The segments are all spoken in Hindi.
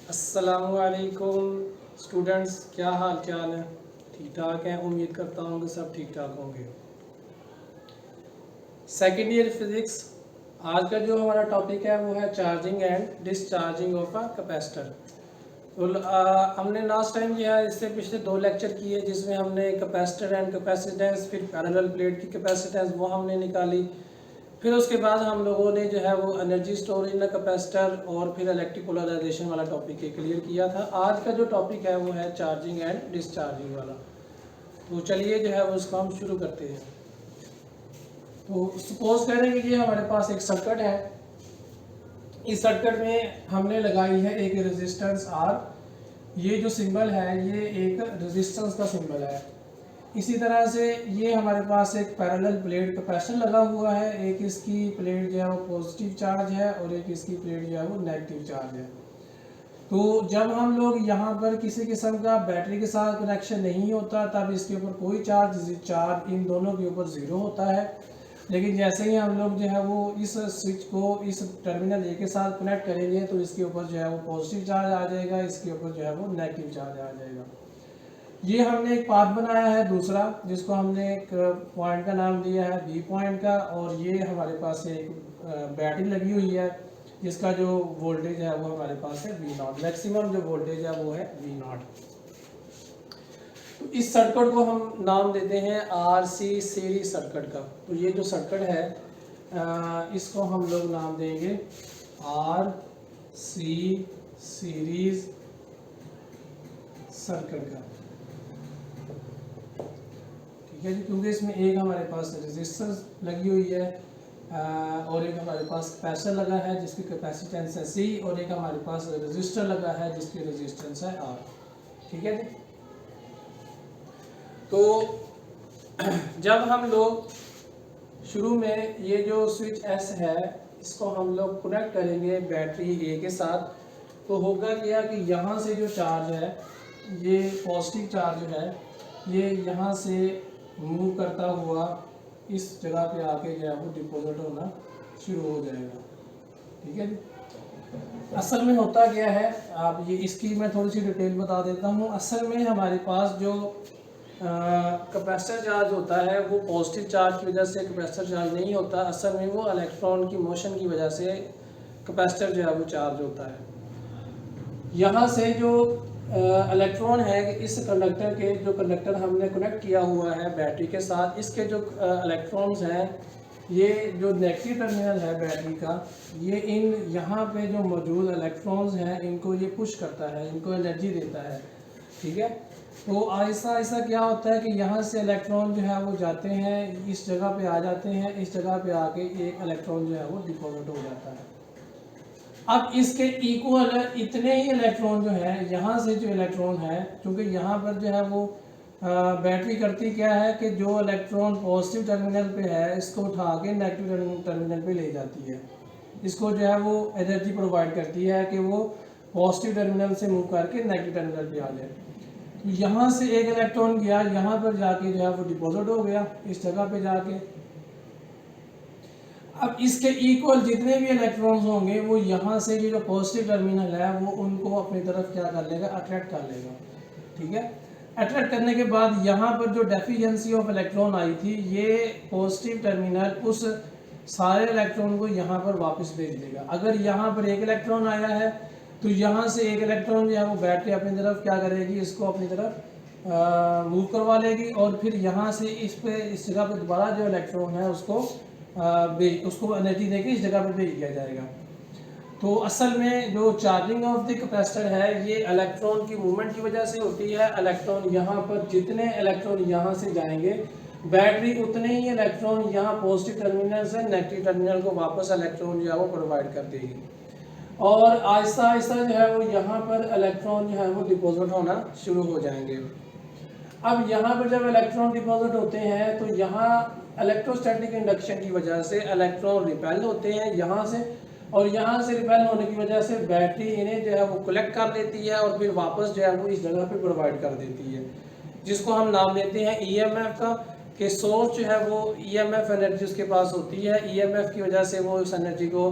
अस्सलामुअलैकुम स्टूडेंट्स, क्या हाल चाल है? ठीक ठाक हैं? उम्मीद करता हूँ कि सब ठीक ठाक होंगे। सेकेंड ईयर फिज़िक्स, आज का जो हमारा टॉपिक है वो है charging and discharging of a capacitor. तो हमने लास्ट टाइम जो है इससे पिछले 2 लेक्चर किए जिसमें हमने कैपेसिटर एंड कैपेसिटेंस, फिर पैरेलल प्लेट की कैपेसिटेंस वो हमने निकाली। फिर उसके बाद हम लोगों ने जो है वो एनर्जी स्टोरेज इन कैपेसिटर और फिर इलेक्ट्रिक पोलराइजेशन वाला टॉपिक क्लियर किया था। आज का जो टॉपिक है वो है चार्जिंग एंड डिस्चार्जिंग वाला। तो चलिए जो है वो उसको हम शुरू करते हैं। तो सपोज करें कि ये हमारे पास एक सर्किट है। इस सर्किट में हमने लगाई है एक रेजिस्टेंस आर। ये जो सिंबल है ये एक रेजिस्टेंस का सिंबल है। इसी तरह से ये हमारे पास एक पैरेलल प्लेट कैपेसिटर लगा हुआ है। एक इसकी प्लेट जो है वो पॉजिटिव चार्ज है और एक इसकी प्लेट जो है वो नेगेटिव चार्ज है। तो जब हम लोग यहाँ पर किसी किस्म का बैटरी के साथ कनेक्शन नहीं होता तब इसके ऊपर कोई चार्ज इन दोनों के ऊपर ज़ीरो होता है। लेकिन जैसे ही हम लोग जो है वो इस स्विच को इस टर्मिनल ए के साथ कनेक्ट करेंगे तो इसके ऊपर जो है वो पॉजिटिव चार्ज आ जाएगा, इसके ऊपर जो है वो नेगेटिव चार्ज आ जाएगा। ये हमने एक पाथ बनाया है दूसरा, जिसको हमने एक पॉइंट का नाम दिया है बी पॉइंट का, और ये हमारे पास एक बैटरी लगी हुई है जिसका जो वोल्टेज है वो हमारे पास है वी नॉट। मैक्सिमम जो वोल्टेज है वो है वी नॉट। तो इस सर्किट को हम नाम देते हैं आर सी सीरीज सर्किट का। तो ये जो सर्किट है इसको हम लोग नाम देंगे आर सी सीरीज सर्किट का। ठीक है जी, क्योंकि इसमें एक हमारे पास रेजिस्टेंस लगी हुई है और एक हमारे पास कैपेसिटर लगा है जिसकी कैपेसिटेंस है सी, और एक हमारे पास रेजिस्टर लगा है जिसकी रेजिस्टेंस है आर। ठीक है जी। तो जब हम लोग शुरू में ये जो स्विच एस है इसको हम लोग कनेक्ट करेंगे बैटरी ए के साथ, तो होगा क्या कि यहाँ से जो चार्ज है ये पॉजिटिव चार्ज है ये यहाँ से मूव करता हुआ इस जगह पे आके जो है वो डिपॉजिट होना शुरू हो जाएगा। ठीक है जी। असल में होता क्या है, आप ये इसकी मैं थोड़ी सी डिटेल बता देता हूँ। असल में हमारे पास जो कैपेसिटर चार्ज होता है वो पॉजिटिव चार्ज की वजह से कैपेसिटर चार्ज नहीं होता। असल में वो इलेक्ट्रॉन की मोशन की वजह से कैपेसिटर जो है वो चार्ज होता है। यहाँ से जो इलेक्ट्रॉन है कि इस कंडक्टर के जो कंडक्टर हमने कनेक्ट किया हुआ है बैटरी के साथ, इसके जो इलेक्ट्रॉन्स हैं ये जो नेगेटिव टर्मिनल है बैटरी का, ये इन यहाँ पे जो मौजूद इलेक्ट्रॉन्स हैं इनको ये पुश करता है, इनको एनर्जी देता है। ठीक है। तो आहिस्ता आहिस्ता क्या होता है कि यहाँ से इलेक्ट्रॉन जो है वो जाते हैं, इस जगह पे आ जाते हैं, इस जगह पे आके एक इलेक्ट्रॉन जो है वो डिपॉजिट हो जाता है। अब इसके इक्वल इतने ही इलेक्ट्रॉन जो है यहाँ से जो इलेक्ट्रॉन है, क्योंकि यहाँ पर जो है वो बैटरी करती क्या है कि जो इलेक्ट्रॉन पॉजिटिव टर्मिनल पे है इसको उठा के नेगेटिव टर्मिनल पे ले जाती है। इसको जो है वो एनर्जी प्रोवाइड करती है कि वो पॉजिटिव टर्मिनल से मूव करके नेगेटिव टर्मिनल पे आ जाए। तो यहाँ से एक इलेक्ट्रॉन गया, यहाँ पर जाके जो है वो डिपॉजिट हो गया इस जगह पे जाके। अब इसके इक्वल जितने भी इलेक्ट्रॉन्स होंगे वो यहाँ से जो पॉजिटिव टर्मिनल है वो उनको अपनी तरफ क्या कर लेगा, अट्रैक्ट कर लेगा। ठीक है। अट्रैक्ट करने के बाद यहाँ पर जो डेफिशिएंसी ऑफ इलेक्ट्रॉन आई थी ये पॉजिटिव टर्मिनल उस सारे इलेक्ट्रॉन को यहाँ पर वापस भेज देगा। अगर यहाँ पर एक इलेक्ट्रॉन आया है तो यहाँ से एक इलेक्ट्रॉन जो है वो बैटरी अपनी तरफ क्या करेगी, इसको अपनी तरफ मूव करवा लेगी, और फिर यहाँ से इस जगह पे दोबारा जो इलेक्ट्रॉन है उसको एनर्जी देके इस जगह पे भेज दिया जाएगा। तो असल में जो चार्जिंग ऑफ द कैपेसिटर है ये इलेक्ट्रॉन की मूवमेंट की वजह से होती है। इलेक्ट्रॉन यहाँ पर जितने इलेक्ट्रॉन यहाँ से जाएंगे बैटरी उतने ही इलेक्ट्रॉन यहाँ पॉजिटिव टर्मिनल से नेगेटिव टर्मिनल को वापस इलेक्ट्रॉन जो है वो प्रोवाइड कर देगी, और आहिस्ता आहिस्ता जो है वो यहाँ पर इलेक्ट्रॉन जो है वो डिपॉजिट होना शुरू हो जाएंगे। अब यहाँ पर जब इलेक्ट्रॉन डिपॉजिट होते हैं तो यहाँ इलेक्ट्रोस्टैटिक इंडक्शन की वजह से इलेक्ट्रॉन रिपेल होते हैं यहाँ से, और यहाँ से रिपेल होने की वजह से बैटरी इन्हें जो है वो कलेक्ट कर लेती है और फिर वापस जो है वो इस जगह पे प्रोवाइड कर देती है, जिसको हम नाम देते हैं ईएमएफ का। कि सोर्स जो है वो ईएमएफ एनर्जी उसके पास होती है, ईएमएफ की वजह से वो उस एनर्जी को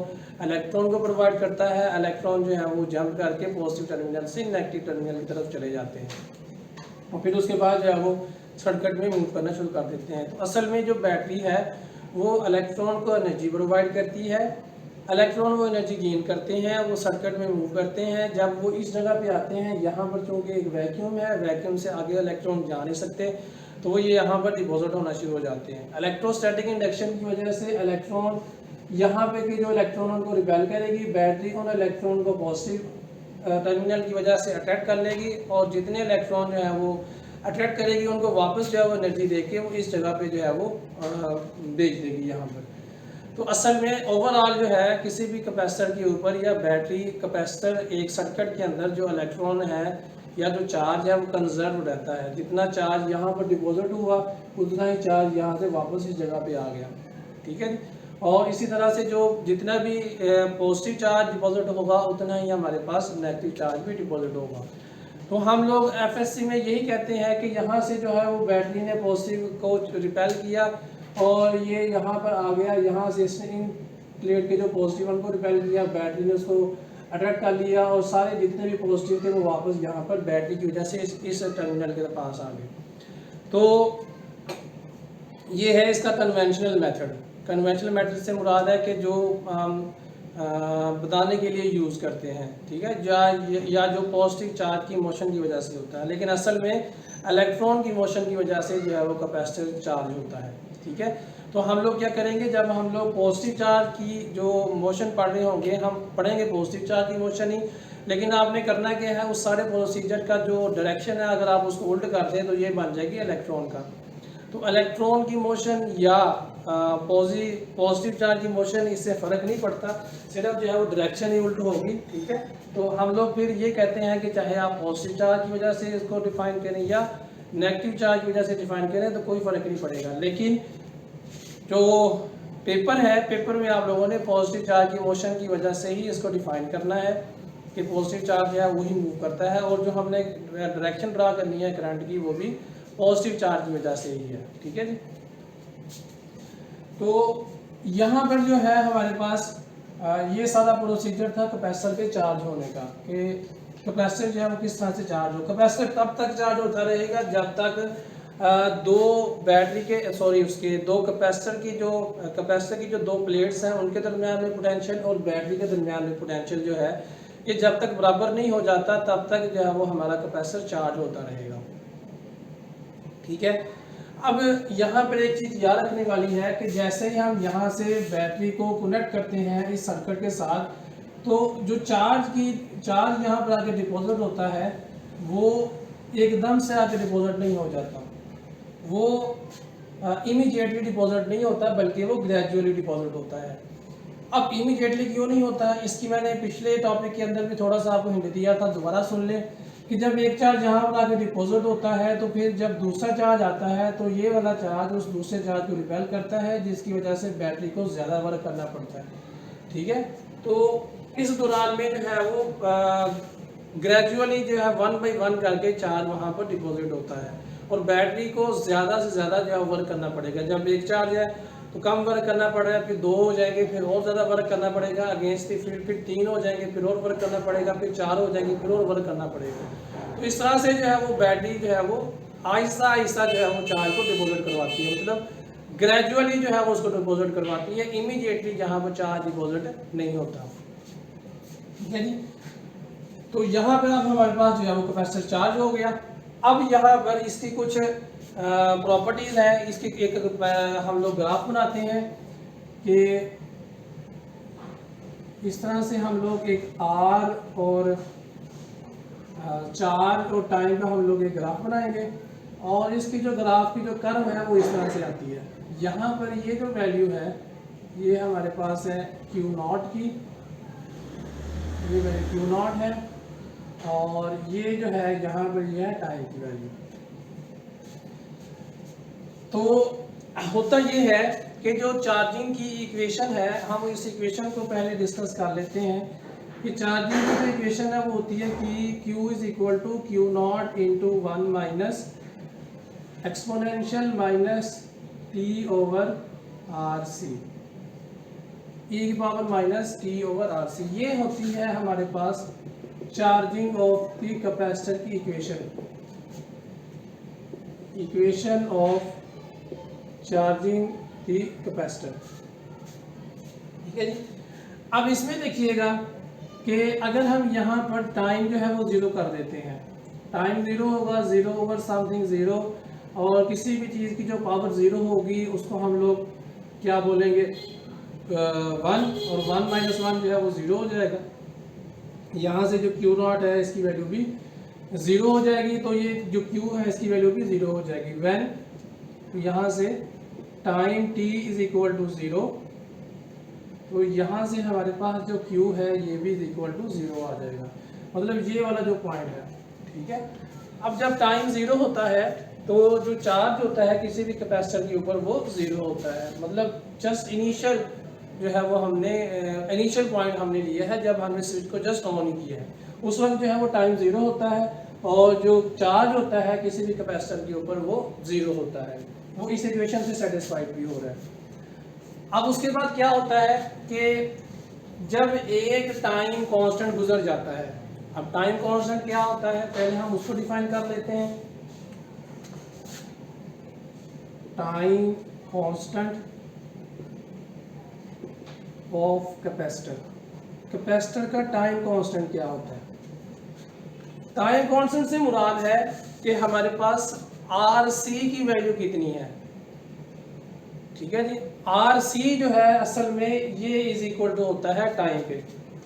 इलेक्ट्रॉन को प्रोवाइड करता है, इलेक्ट्रॉन जो है वो जंप करके पॉजिटिव टर्मिनल से नेगेटिव टर्मिनल की तरफ चले जाते हैं और फिर उसके बाद जो है वो सर्किट में मूव करना शुरू कर देते हैं। तो असल में जो बैटरी है वो इलेक्ट्रॉन को एनर्जी प्रोवाइड करती है, इलेक्ट्रॉन वो एनर्जी गेन करते हैं, वो सर्किट में मूव करते हैं। जब वो इस जगह पे आते हैं, यहाँ पर चूँकि एक वैक्यूम है, वैक्यूम से आगे इलेक्ट्रॉन जा नहीं सकते, तो वो ये यहाँ पर डिपॉजिट होना शुरू हो जाते हैं। इलेक्ट्रोस्टैटिक इंडक्शन की वजह से इलेक्ट्रॉन यहाँ पे की जो इलेक्ट्रॉन उनको रिपेल करेगी, बैटरी उन इलेक्ट्रॉन को पॉजिटिव टर्मिनल की वजह से अट्रैक्ट कर लेगी और जितने इलेक्ट्रॉन जो है वो अट्रैक्ट करेगी उनको वापस जो है वो एनर्जी देके वो इस जगह पे जो है वो भेज देगी यहाँ पर। तो असल में ओवरऑल जो है किसी भी कैपेसिटर के ऊपर या बैटरी कैपेसिटर एक सर्किट के अंदर जो इलेक्ट्रॉन है या जो चार्ज है वो कंजर्व रहता है। जितना चार्ज यहाँ पर डिपॉजिट हुआ उतना ही चार्ज यहाँ से वापस इस जगह पे आ गया, ठीक है। और इसी तरह से जो जितना भी पॉजिटिव चार्ज डिपॉजिट होगा उतना ही हमारे पास नेगेटिव चार्ज भी डिपॉजिट होगा। तो हम लोग एफएससी में यही कहते हैं कि यहाँ से जो है वो बैटरी ने पॉजिटिव को रिपेल किया और ये यहाँ पर आ गया, यहाँ से इसने इन प्लेट के जो पॉजिटिव उनको रिपेल किया, बैटरी ने उसको अट्रैक्ट कर लिया और सारे जितने भी पॉजिटिव थे वो वापस यहाँ पर बैटरी की वजह से इस टर्मिनल के पास आ गए। तो ये है इसका कन्वेंशनल मेथड। कन्वेंशनल मेथड से मुराद है कि जो बताने के लिए यूज़ करते हैं, ठीक है, या जो पॉजिटिव चार्ज की मोशन की वजह से होता है, लेकिन असल में इलेक्ट्रॉन की मोशन की वजह से जो है वो कैपेसिटर चार्ज होता है, ठीक है। तो हम लोग क्या करेंगे, जब हम लोग पॉजिटिव चार्ज की जो मोशन पढ़ रहे होंगे हम पढ़ेंगे पॉजिटिव चार्ज की मोशन ही, लेकिन आपने करना क्या है उस सारे प्रोसीजर का जो डायरेक्शन है अगर आप उसको उल्ट कर दें तो ये बन जाएगी इलेक्ट्रॉन का। तो इलेक्ट्रॉन की मोशन या पॉजिटिव चार्ज की मोशन इससे फ़र्क नहीं पड़ता, सिर्फ जो है वो डायरेक्शन ही उल्ट होगी, ठीक है। तो हम लोग फिर ये कहते हैं कि चाहे आप पॉजिटिव चार्ज की वजह से इसको डिफाइन करें या नेगेटिव चार्ज की वजह से डिफाइन करें तो कोई फ़र्क नहीं पड़ेगा। लेकिन जो पेपर है, पेपर में आप लोगों ने पॉजिटिव चार्ज की मोशन की वजह से ही इसको डिफाइन करना है कि पॉजिटिव चार्ज जो है वही मूव करता है और जो हमने डायरेक्शन ड्रा करनी है करंट की वो भी पॉजिटिव चार्ज की वजह से ही है, ठीक है जी। तो यहाँ पर जो है हमारे पास ये सारा प्रोसीजर था कैपेसिटर के चार्ज होने का कि कैपेसिटर जो है वो किस तरह से चार्ज हो। कैपेसिटर तब तक चार्ज होता रहेगा जब तक दो बैटरी के उसके दो कैपेसिटर की जो दो प्लेट्स हैं उनके दरमियान में पोटेंशियल और बैटरी के दरमियान में पोटेंशियल जो है ये जब तक बराबर नहीं हो जाता तब तक जो है वो हमारा कैपेसिटर चार्ज होता रहेगा, ठीक है। अब यहाँ पर एक चीज़ याद रखने वाली है कि जैसे ही हम यहाँ से बैटरी को कनेक्ट करते हैं इस सर्किट के साथ, तो जो चार्ज यहाँ पर आके डिपॉजिट होता है वो एकदम से आके डिपॉजिट नहीं हो जाता, वो इमीडिएटली डिपॉजिट नहीं होता बल्कि वो ग्रेजुअली डिपॉजिट होता है। अब इमीडिएटली क्यों नहीं होता, इसकी मैंने पिछले टॉपिक के अंदर भी थोड़ा सा आपको हिंट दिया था, दोबारा सुन लें कि जब एक चार्ज यहाँ पर आके डिपॉजिट होता है तो फिर जब दूसरा चार्ज आता है तो ये वाला चार्ज उस दूसरे चार्ज को रिपेल करता है जिसकी वजह से बैटरी को ज़्यादा वर्क करना पड़ता है, ठीक है। तो इस दौरान में जो है वो ग्रेजुअली जो है 1 by 1 करके चार्ज वहाँ पर डिपॉजिट होता है और बैटरी को ज़्यादा से ज़्यादा जो है वर्क करना पड़ेगा। जब एक चार्ज है तो कम वर्क करना पड़ेगा, फिर 2 हो जाएंगे, फिर और ज़्यादा वर्क करना पड़ेगा अगेंस्ट द फील्ड, फिर 3 हो जाएंगे, फिर और वर्क करना पड़ेगा, फिर 4 हो जाएंगे, फिर और वर्क करना पड़ेगा। तो इस तरह से जो है वो बैटरी जो है वो आहिस्ता आहिस्ता जो है वो चार्ज को डिपॉजिट करवाती है, मतलब ग्रेजुअली जो है वो उसको डिपॉजिट करवाती है, इमीडिएटली जहाँ पर चार्ज डिपॉजिट नहीं होता, ठीक है जी। तो यहाँ पर अब हमारे पास जो है वो कैपेसिटर चार्ज हो गया। अब यहाँ पर इसकी कुछ प्रॉपर्टीज़ हैं, इसकी एक हम लोग ग्राफ बनाते हैं कि इस तरह से हम लोग एक आर और चार्ज और टाइम का हम लोग एक ग्राफ बनाएंगे और इसकी जो ग्राफ की जो कर्व है वो इस तरह से आती है। यहाँ पर ये जो वैल्यू है ये हमारे पास है Q0 की, ये वैल्यू Q0 है और ये जो है यहाँ पर ये है टाइम की वैल्यू। तो होता ये है कि जो चार्जिंग की इक्वेशन है हम इस इक्वेशन को पहले डिस्कस कर लेते हैं कि चार्जिंग की जो इक्वेशन है वो होती है कि Q is equal to Q0 into 1 minus exponential minus T over R C, E की power minus T over R C. ये होती है हमारे पास चार्जिंग ऑफ द कैपेसिटर की equation of charging the capacitor. ठीक है जी। अब इसमें देखिएगा कि अगर हम यहाँ पर टाइम जो है वो जीरो कर देते हैं, टाइम जीरो होगा, जीरो ओवर समथिंग जीरो, और किसी भी चीज़ की जो पावर जीरो होगी उसको हम लोग क्या बोलेंगे, वन, और वन माइनस वन जो है वो जीरो हो जाएगा। यहाँ से जो क्यू नॉट है इसकी वैल्यू भी ज़ीरो हो जाएगी, तो ये जो क्यू है इसकी वैल्यू भी ज़ीरो हो जाएगी। व्हेन, यहाँ से time t is equal to zero, तो यहाँ से हमारे पास जो क्यू है ये भी इज इक्वल टू ज़ीरो आ जाएगा, मतलब ये वाला जो पॉइंट है। ठीक है। अब जब टाइम ज़ीरो होता है तो जो चार्ज होता है किसी भी कैपेसिटर के ऊपर वो ज़ीरो होता है, मतलब जस्ट इनिशियल जो है वो हमने इनिशियल पॉइंट हमने लिया है जब हमने स्विच को जस्ट ऑन किया है, उस वक्त जो है वो टाइम ज़ीरो होता है, और जो चार्ज होता है किसी भी कैपेसिटर के ऊपर वो ज़ीरो होता है। वो इस इक्वेशन से सेटिस्फाइड भी हो रहा है। अब उसके बाद क्या होता है कि जब एक टाइम कांस्टेंट गुजर जाता है, अब टाइम कांस्टेंट क्या होता है पहले हम उसको डिफाइन कर लेते हैं। Time constant of capacitor, capacitor का टाइम कांस्टेंट क्या होता है? टाइम कांस्टेंट से मुराद है कि हमारे पास आर सी की वैल्यू कितनी है। ठीक है जी। आर सी जो है असल में ये इज इक्वल टू होता है टाइम पे।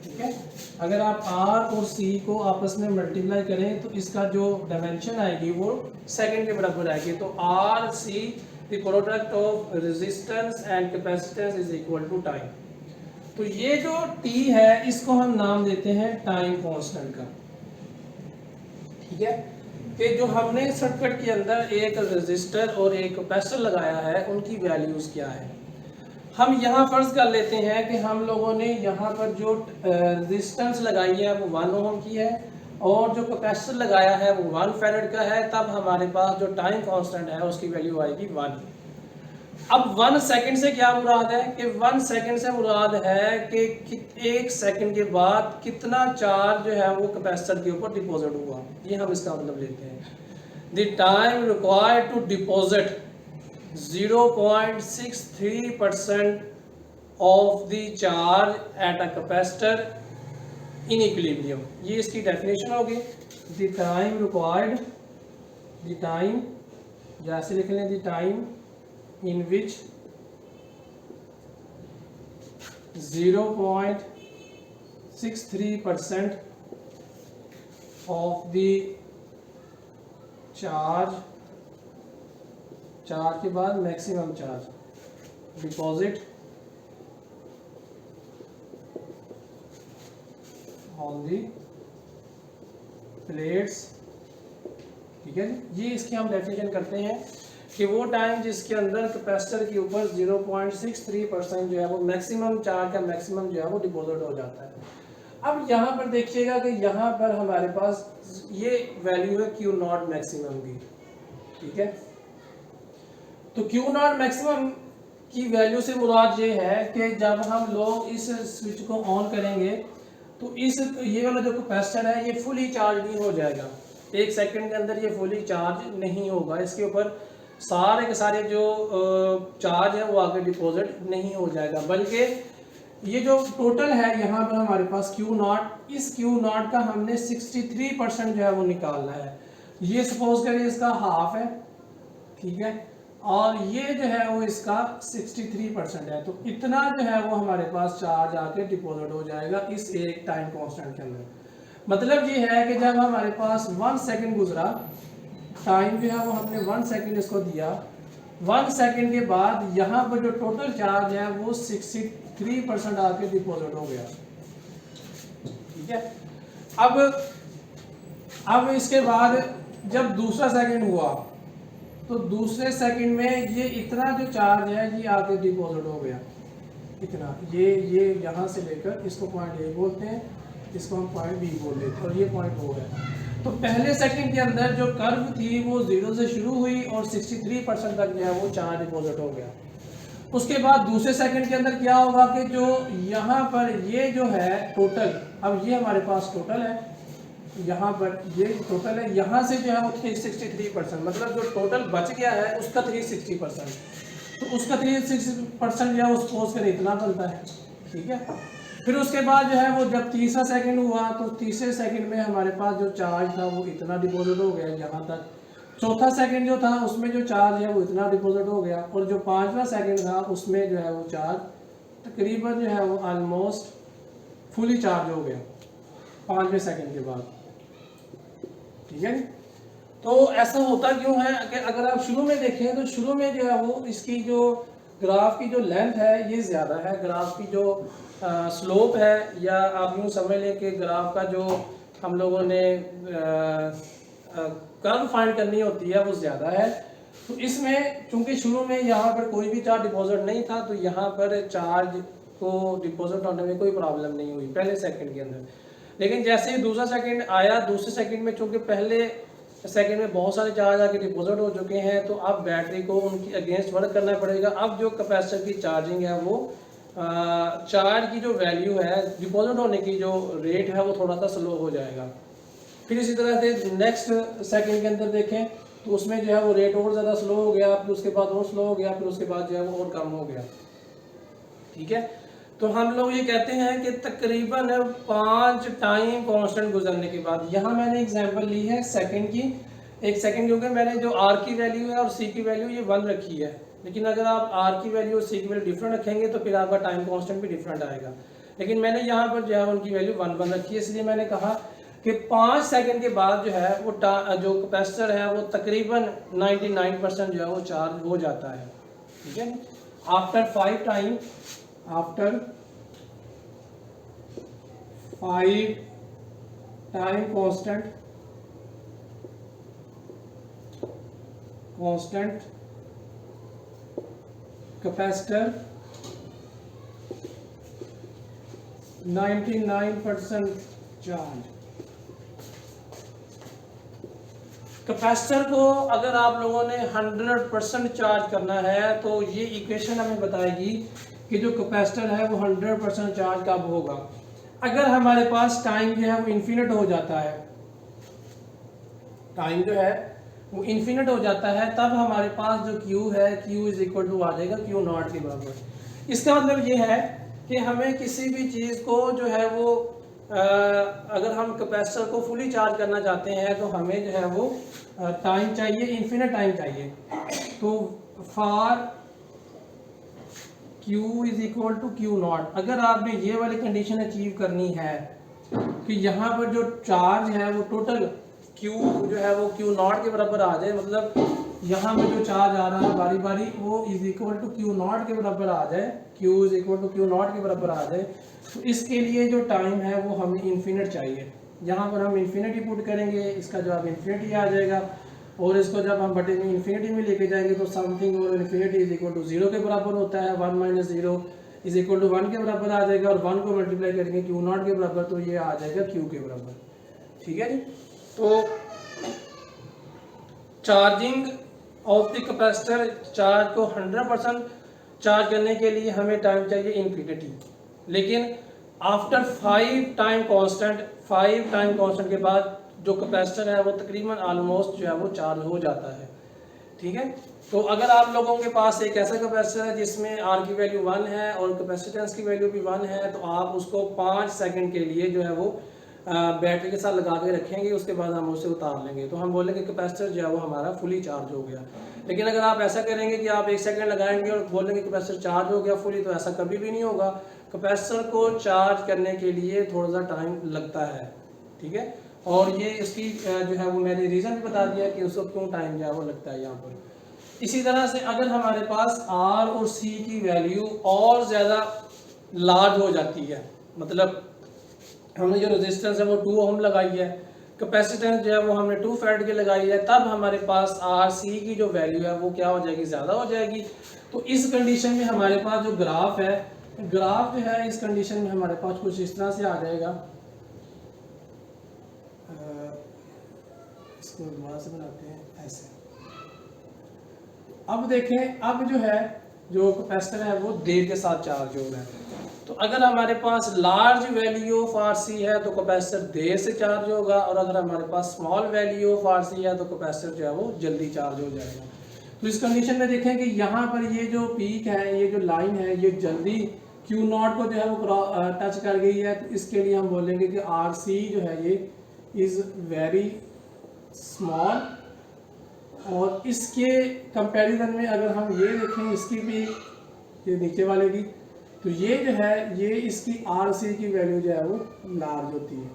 ठीक है। अगर आप आर और सी को आपस में मल्टीप्लाई करें तो इसका जो डायमेंशन आएगी वो सेकंड के बराबर आएगी। तो R C the product of resistance and capacitance is equal to time. तो ये जो T है इसको हम नाम देते हैं टाइम कांस्टेंट का। ठीक है। कि जो हमने सर्किट के अंदर एक रेजिस्टर और एक कैपेसिटर लगाया है उनकी वैल्यूज क्या है। हम यहाँ फर्ज कर लेते हैं कि हम लोगों ने यहाँ पर जो रेजिस्टेंस लगाई है वो 1 ओम की है और जो कैपेसिटर लगाया है वो 1 फैरेड का है, तब हमारे पास जो टाइम कांस्टेंट है उसकी वैल्यू आएगी 1। अब 1 सेकंड से क्या मुराद है कि 1 सेकंड से मुराद है कि 1 सेकंड के बाद कितना चार्ज जो है वो कैपेसिटर के ऊपर डिपॉजिट हुआ, ये हम इसका मतलब लेते हैं। The time required to deposit 0.63% of the charge at a capacitor in equilibrium, ये इसकी डेफिनेशन होगी। The time required, the time, जैसे लिख लें the time in which 0.63% of the charge के बाद maximum charge deposit on the plates. ठीक है, ये इसकी हम डेफिनेशन करते हैं कि वो टाइम जिसके अंदर कैपेसिटर के ऊपर 0.63% जो है वो मैक्सिमम चार्ज का मैक्सिमम जो है वो डिपॉजिट हो जाता है। अब यहाँ पर देखिएगा कि यहाँ पर हमारे पास ये वैल्यू है क्यू नॉट मैक्सिमम की। ठीक है, तो क्यू नॉट मैक्सिमम की वैल्यू से मुराद ये है कि जब हम लोग इस स्विच को ऑन करेंगे तो ये वाला जो कैपेसिटर है ये फुली चार्ज नहीं हो जाएगा, 1 सेकंड के अंदर ये फुली चार्ज नहीं होगा, इसके ऊपर सारे के सारे जो चार्ज है वो आगे डिपॉजिट नहीं हो जाएगा, बल्कि ये जो टोटल है यहाँ पर हमारे पास क्यू नॉट, इस क्यू नॉट का हमने 63% जो है वो निकालना है। ये सपोज करिए इसका हाफ है। ठीक है, और ये जो है वो इसका 63% है, तो इतना जो है वो हमारे पास चार्ज आके डिपॉजिट हो जाएगा इस एक टाइम कांस्टेंट के अंदर। मतलब ये है कि जब हमारे पास 1 सेकंड गुजरा, टाइम जो है वो हमने 1 सेकंड इसको दिया, 1 सेकंड के बाद यहाँ पर जो टोटल चार्ज है वो 63% आके डिपॉजिट हो गया। ठीक है, अब इसके बाद जब दूसरा सेकंड हुआ तो दूसरे सेकंड में ये इतना जो चार्ज है ये आके डिपॉजिट हो गया, इतना, ये यहाँ से लेकर इसको पॉइंट ए बोलते हैं, इसको हम पॉइंट बी बोल देते हैं, और ये पॉइंट ओ है। तो पहले सेकंड के अंदर जो कर्व थी वो 0 से शुरू हुई और 63% तक जो है वो चार्ज डिपॉजिट हो गया। उसके बाद दूसरे सेकंड के अंदर क्या होगा कि जो यहाँ पर ये जो है टोटल, अब ये हमारे पास टोटल है, यहाँ पर ये टोटल है, यहाँ से जो है वो 363%, मतलब जो टोटल बच गया है उसका 360%, तो उसका 360% जो है वो सपोज करें इतना बनता है, ठीक है। फिर उसके बाद जो है वो जब तीसरा सेकंड हुआ तो तीसरे सेकंड में हमारे पास जो चार्ज था वो इतना डिपॉजिट हो गया यहाँ तक। चौथा सेकंड जो था उसमें जो चार्ज है वो इतना डिपॉजिट हो गया, और जो पांचवा सेकंड था उसमें जो है वो चार्ज तकरीबन जो है वो ऑलमोस्ट फुली चार्ज हो गया पांचवें सेकंड के बाद, ठीक है। तो ऐसा होता क्यों है कि अगर आप शुरू में देखें तो शुरू में जो है वो इसकी जो ग्राफ की जो लेंथ है ये ज़्यादा है, ग्राफ की जो स्लोप है, या आप यूँ समझ लें कि ग्राफ का जो हम लोगों ने कर्व फाइंड करनी होती है वो ज़्यादा है। तो इसमें चूंकि शुरू में यहाँ पर कोई भी चार्ज डिपॉजिट नहीं था तो यहाँ पर चार्ज को डिपॉजिट होने में कोई प्रॉब्लम नहीं हुई पहले सेकंड के अंदर। लेकिन जैसे ही दूसरा सेकंड आया, दूसरे सेकंड में चूंकि पहले सेकंड में बहुत सारे चार्ज आके डिपॉजिट हो चुके हैं तो अब बैटरी को उनकी अगेंस्ट वर्क करना पड़ेगा। अब जो कैपेसिटर की चार्जिंग है वो चार्ज की जो वैल्यू है डिपॉजिट होने की जो रेट है वो थोड़ा सा स्लो हो जाएगा। फिर इसी तरह से नेक्स्ट सेकंड के अंदर देखें तो उसमें जो है वो रेट और ज़्यादा स्लो हो गया, फिर उसके बाद और स्लो हो गया, फिर उसके बाद जो है वो और कम हो गया, ठीक है। तो हम लोग ये कहते हैं कि तकरीबन 5 टाइम कांस्टेंट गुजरने के बाद, यहाँ मैंने एग्जांपल ली है सेकंड की, एक सेकंड क्योंकि मैंने जो आर की वैल्यू है और सी की वैल्यू ये 1 रखी है, लेकिन अगर आप आर की वैल्यू और सी की वैल्यू डिफरेंट रखेंगे तो फिर आपका टाइम कांस्टेंट भी डिफरेंट आएगा। लेकिन मैंने यहाँ पर जो है उनकी वैल्यू 1 रखी है, इसलिए मैंने कहा कि 5 सेकंड के बाद जो है वो जो कैपेसिटर है वो तकरीबन 99% जो है वो चार्ज हो जाता है, ठीक है। After 5 time constant capacitor 99% charge. Capacitor को अगर आप लोगों ने 100% चार्ज करना है तो ये इक्वेशन हमें बताएगी कि जो कैपेसिटर है वो 100% चार्ज कब होगा। अगर हमारे पास टाइम जो है वो इन्फिनिट हो जाता है, टाइम जो है वो इन्फिनिट हो जाता है, तब हमारे पास जो Q है Q इज इक्वल टू आ जाएगा Q नॉट के बराबर। इसका मतलब ये है कि हमें किसी भी चीज़ को जो है वो अगर हम कैपेसिटर को फुली चार्ज करना चाहते हैं तो हमें जो है वो टाइम चाहिए, इन्फिनिट टाइम चाहिए। तो for Q is equal to Q naught, अगर आपने ये वाली कंडीशन अचीव करनी है कि यहाँ पर जो चार्ज है वो टोटल Q जो है वो Q नॉट के बराबर आ जाए, मतलब यहाँ पे जो चार्ज आ रहा है बारी बारी वो is equal to Q naught के बराबर आ जाए, Q is equal to Q naught के बराबर आ जाए, तो इसके लिए जो टाइम है वो हमें इन्फिनिट चाहिए। यहाँ पर हम इन्फिनिटी पुट करेंगे, इसका जवाब इन्फिनिटी आ जाएगा, और इसको जब हम बटे में इन्फिनिटी में लेके जाएंगे तो समथिंग और इन्फिनिटी इज इक्वल टू 0 के बराबर होता है, 1 माइनस 0 इज इक्वल टू 1 के बराबर आ जाएगा, और 1 को मल्टीप्लाई करेंगे Q नॉट के बराबर तो ये आ जाएगा Q के बराबर, ठीक है जी। तो charging of the capacitor, charge को 100% चार्ज करने के लिए हमें टाइम चाहिए इन्फिनिटी, लेकिन आफ्टर 5 टाइम कांस्टेंट के बाद जो कैपेसिटर है वो तकरीबन ऑलमोस्ट जो है वो चार्ज हो जाता है, ठीक है। तो अगर आप लोगों के पास एक ऐसा कैपेसिटर है जिसमें आर की वैल्यू 1 है और कैपेसिटेंस की वैल्यू भी 1 है, तो आप उसको 5 सेकंड के लिए जो है वो बैटरी के साथ लगा के रखेंगे, उसके बाद हम उसे उतार लेंगे तो हम बोलेंगे कैपेसिटर जो है वो हमारा फुली चार्ज हो गया। लेकिन अगर आप ऐसा करेंगे कि आप 1 सेकंड लगाएंगे और बोलेंगे कैपेसिटर चार्ज हो गया फुली, तो ऐसा कभी भी नहीं होगा। कैपेसिटर को चार्ज करने के लिए थोड़ा सा टाइम लगता है, ठीक है। और ये इसकी जो है वो मैंने रीज़न भी बता दिया कि उसको क्यों टाइम जो है वो लगता है यहाँ पर। इसी तरह से अगर हमारे पास आर और सी की वैल्यू और ज़्यादा लार्ज हो जाती है, मतलब हमने जो रेजिस्टेंस है वो 2 ओम लगाई है, कैपेसिटेंस जो है वो हमने 2 फैराड की लगाई है, तब हमारे पास आर सी की जो वैल्यू है वो क्या हो जाएगी, ज़्यादा हो जाएगी। तो इस कंडीशन में हमारे पास जो ग्राफ है, ग्राफ जो है इस कंडीशन में हमारे पास कुछ इस तरह से आ जाएगा। इसको दोबारा से बनाते हैं ऐसे। अब देखें, अब जो है जो कैपेसिटर है वो देर के साथ चार्ज हो रहा है। तो अगर हमारे पास लार्ज वैल्यू ऑफ आरसी है तो कैपेसिटर देर से चार्ज होगा, और अगर हमारे पास स्मॉल वैल्यू ऑफ आरसी है तो कैपेसिटर जो है वो जल्दी चार्ज हो जाएगा। तो इस कंडीशन में देखें कि यहाँ पर ये जो पीक है, ये जो लाइन है, ये जल्दी Q0 को जो है वो टच कर गई है। तो इसके लिए हम बोलेंगे कि आरसी जो है ये इज़ वेरी स्मॉल। और इसके कंपैरिजन में अगर हम ये देखें इसकी भी, ये नीचे वाले की, तो ये जो है ये इसकी आरसी की वैल्यू जो है वो लार्ज होती है।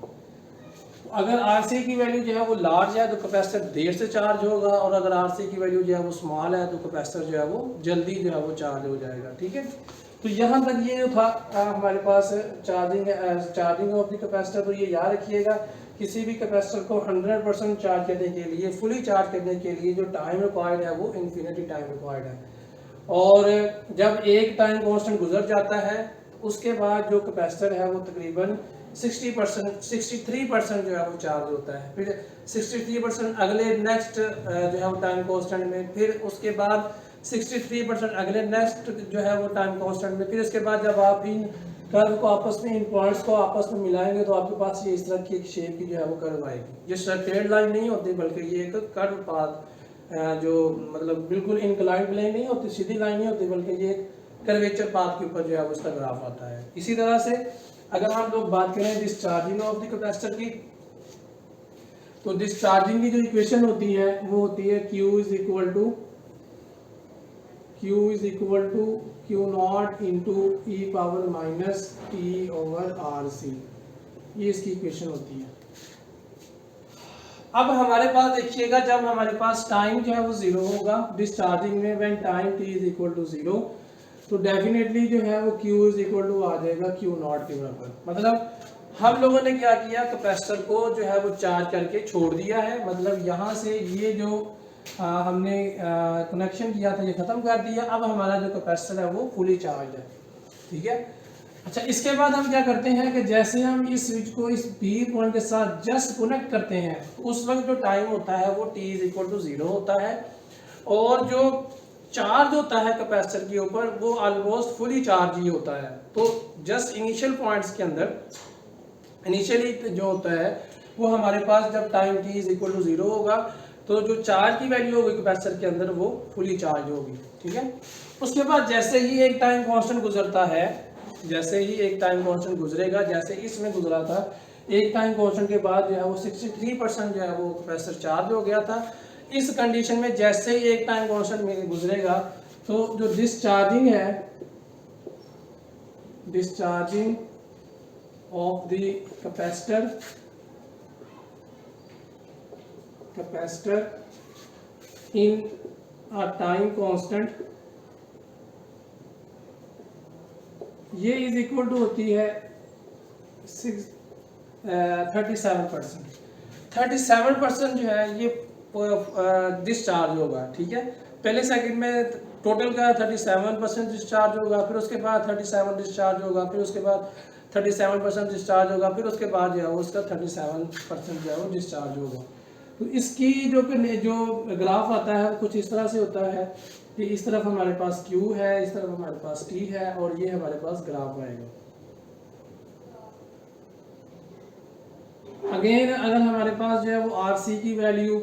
तो अगर आरसी की वैल्यू जो है वो लार्ज है तो कैपेसिटर देर से चार्ज होगा, और अगर आरसी की वैल्यू जो है वो स्मॉल है तो कैपेसिटर जो है वो जल्दी जो है वो चार्ज हो जाएगा। ठीक है, तो यहाँ तक ये जो था हमारे पास चार्जिंग ऑफ द कैपेसिटर। तो ये याद रखिएगा, किसी भी कैपेसिटर को 100% चार्ज करने के लिए, फुली चार्ज करने के लिए जो टाइम रिक्वायर्ड है वो इन्फिनिटी टाइम रिक्वायर्ड है। और जब एक टाइम कांस्टेंट गुजर जाता है तो उसके बाद जो कैपेसिटर है वो तकरीबन 63% जो है वो चार्ज होता है। फिर 63% अगले नेक्स्ट जो है वो टाइम कांस्टेंट में, फिर उसके बाद 63% अगले नेक्स्ट जो है वो टाइम कांस्टेंट में, फिर उसके बाद जब आप इन कर्व को आपस में, इन पॉइंट्स को आपस में मिलाएंगे तो आपके पास ये इस तरह की एक शेप की जो है वो कर्व आएगी। ये स्ट्रेट लाइन नहीं होती बल्कि ये एक कर्व पाथ, जो मतलब बिल्कुल इंक्लाइंड प्लेन नहीं होती, सीधी लाइन नहीं होती, बल्कि ये कर्वेचर पाथ के ऊपर जो है वो इसका ग्राफ आता है। इसी तरह से अगर हम लोग बात करें डिस्चार्जिंग ऑफ द कैपेसिटर की, तो डिस्चार्जिंग की जो इक्वेशन होती है वो होती है Q is equal to Q naught into e power minus T over R C. ये इसकी इक्वेशन होती है। अब हमारे पास देखिएगा, जब हमारे पास टाइम जो है वो जीरो होगा डिस्चार्जिंग में, when time t is equal to zero, तो डेफिनेटली जो है वो Q इज इक्वल टू आ जाएगा Q नॉट के बराबर। मतलब हम लोगों ने क्या किया, कैपेसिटर को जो है वो चार्ज करके छोड़ दिया है। मतलब यहाँ से ये जो हमने कनेक्शन किया था ये ख़त्म कर दिया। अब हमारा जो कैपेसिटर है वो फुली चार्ज है। ठीक है, अच्छा, इसके बाद हम क्या करते हैं कि जैसे हम इस स्विच को इस बी पॉइंट के साथ जस्ट कनेक्ट करते हैं तो उस वक्त जो टाइम होता है वो t इज इक्वल टू 0 होता है, और जो चार्ज होता है कैपेसिटर के ऊपर वो ऑलमोस्ट फुली चार्ज ही होता है। तो जस्ट इनिशियल पॉइंट्स के अंदर इनिशियली जो होता है वो हमारे पास जब time t is equal to 0 होगा तो जो चार्ज की वैल्यू होगी कैपेसिटर के अंदर वो फुली चार्ज होगी। ठीक है, उसके बाद जैसे ही एक टाइम कांस्टेंट गुजरता है, जैसे ही एक टाइम कांस्टेंट गुजरेगा, जैसे इसमें गुजरा था, एक टाइम कांस्टेंट के बाद जो है वो 63% जो है वो कैपेसिटर चार्ज हो गया था। इस कंडीशन में जैसे ही एक टाइम कांस्टेंट में गुजरेगा तो जो डिस्चार्जिंग है, discharging of the capacitor in a time constant, ये इज इक्वल टू होती है 37%। 37% जो है ये डिस्चार्ज होगा। ठीक है, पहले सेकंड में टोटल का 37% डिस्चार्ज होगा, फिर उसके बाद 37 डिस्चार्ज होगा, फिर उसके बाद 37% डिस्चार्ज होगा, फिर उसके बाद जो है वो उसका 37% जो है वो डिस्चार्ज होगा। तो इसकी जो ग्राफ आता है वो कुछ इस तरह से होता है कि इस तरफ हमारे पास Q है, इस तरफ हमारे पास T है, और ये हमारे पास ग्राफ आएगा। अगेन अगर हमारे पास जो है वो RC की वैल्यू,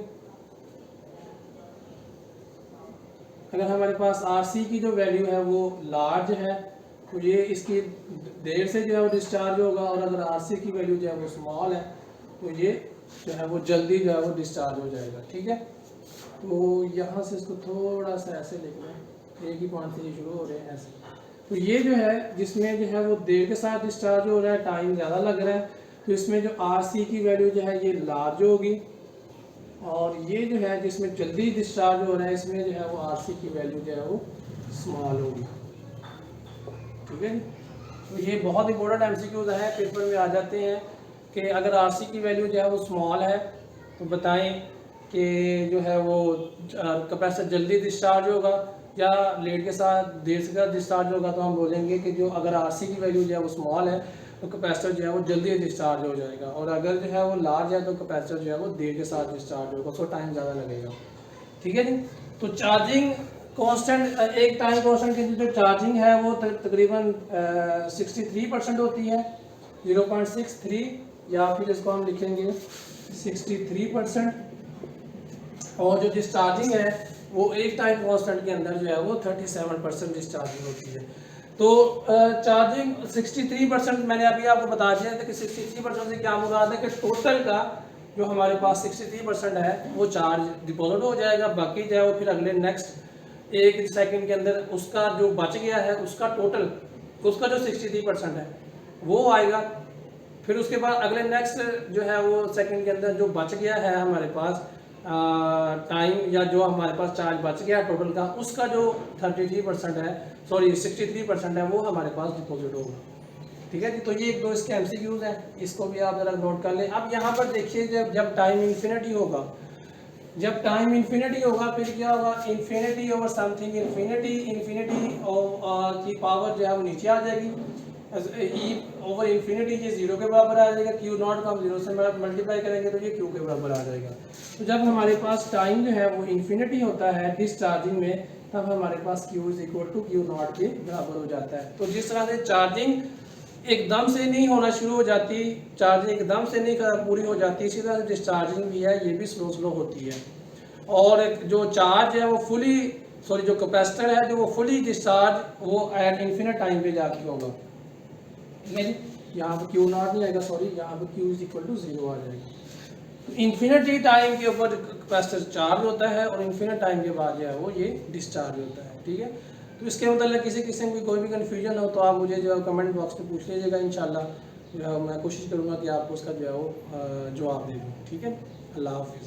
अगर हमारे पास RC की जो वैल्यू है वो लार्ज है तो ये इसकी देर से जो है वो डिस्चार्ज होगा, और अगर RC की वैल्यू जो है वो स्मॉल है तो ये जो है वो जल्दी जो है वो डिस्चार्ज हो जाएगा। ठीक है, तो यहाँ से इसको थोड़ा सा ऐसे लिखना है, एक ही पॉइंट से ये शुरू हो रहे हैं ऐसे। तो ये जो है जिसमें जो है वो देर के साथ डिस्चार्ज हो रहा है, टाइम ज़्यादा लग रहा है, तो इसमें जो RC की वैल्यू जो है ये लार्ज होगी, और ये जो है जिसमें जल्दी डिस्चार्ज हो रहा है इसमें जो है वो RC की वैल्यू जो है वो स्मॉल होगी। ठीक है, तो ये बहुत इंपॉर्टेंट MCQs है, पेपर में आ जाते हैं कि अगर RC की वैल्यू जो है वो स्मॉल है तो बताएं कि जो है वो कैपेसिटर जल्दी डिस्चार्ज होगा या लेट के साथ देर से डिस्चार्ज होगा। तो हम बोलेंगे कि जो अगर RC की वैल्यू जो है वो स्मॉल है तो कैपेसिटर जो है वो जल्दी डिस्चार्ज हो जाएगा, और अगर जो है वो लार्ज है तो कैपेसिटर जो है वो देर के साथ डिस्चार्ज होगा, उसको टाइम ज़्यादा लगेगा। ठीक है जी। तो चार्जिंग कांस्टेंट, एक टाइम कांस्टेंट की जो चार्जिंग है वो तकरीबन 63% होती है, 0.63, या फिर इसको हम लिखेंगे 63%। और जो डिस्चार्जिंग है वो एक टाइम कांस्टेंट के अंदर जो है वो 37% डिस्चार्जिंग होती है। तो चार्जिंग 63% मैंने अभी आपको बता दिया था कि 63% से क्या मुराद है कि टोटल का जो हमारे पास 63% है वो चार्ज डिपॉजिट हो जाएगा, बाकी जो है वो फिर अगले नेक्स्ट 1 सेकंड के अंदर उसका जो बच गया है उसका टोटल, उसका जो 63% है वो आएगा। फिर उसके बाद अगले नेक्स्ट जो है वो सेकंड के अंदर जो बच गया है हमारे पास टाइम, या जो हमारे पास चार्ज बच गया टोटल का, उसका जो 33% है, सॉरी 63% है, वो हमारे पास डिपॉजिट होगा। ठीक है जी। तो ये एक दो इसके MCQs हैं, इसको भी आप जरा नोट कर लें। अब यहाँ पर देखिए जब टाइम इन्फिनिटी होगा, जब टाइम इन्फिनिटी होगा फिर क्या होगा, infinity over something infinity, infinity की पावर जो है वो नीचे आ जाएगी, ई ओवर इन्फिनिटी ये 0 के बराबर आ जाएगा, क्यू नॉट का हम 0 से मल्टीप्लाई करेंगे तो ये क्यू के बराबर आ जाएगा। तो जब हमारे पास टाइम जो है वो इन्फिनिटी होता है डिस्चार्जिंग में, तब हमारे पास Q is equal to Q nought के बराबर हो जाता है। तो जिस तरह से चार्जिंग एकदम से नहीं होना शुरू हो जाती, चार्जिंग एकदम से नहीं पूरी हो जाती, इसी तरह से डिस्चार्जिंग भी है, ये भी स्लो स्लो होती है। और जो चार्ज है वो फुली, सॉरी जो कैपेसिटर है जो वो फुली डिस्चार्ज वो एट इन्फिनिट टाइम पे जाके होगा। ठीक है जी। यहाँ पर क्यू नॉट नहीं आएगा, सॉरी, यहाँ पर क्यू इज इक्वल टू 0 आ जाएगा। इन्फिनिटी टाइम के ऊपर कैपेसिटर चार्ज होता है और इन्फिनिट टाइम के बाद जो है वो ये डिस्चार्ज होता है। ठीक है। तो इसके मतलब किसी किस्म की कोई भी कन्फ्यूजन हो तो आप मुझे जो है कमेंट बॉक्स में पूछ लीजिएगा, इंशाल्लाह जो है मैं कोशिश करूँगा कि आपको उसका जो है वो जवाब दे दूँ। ठीक है। अल्लाह हाफिज़।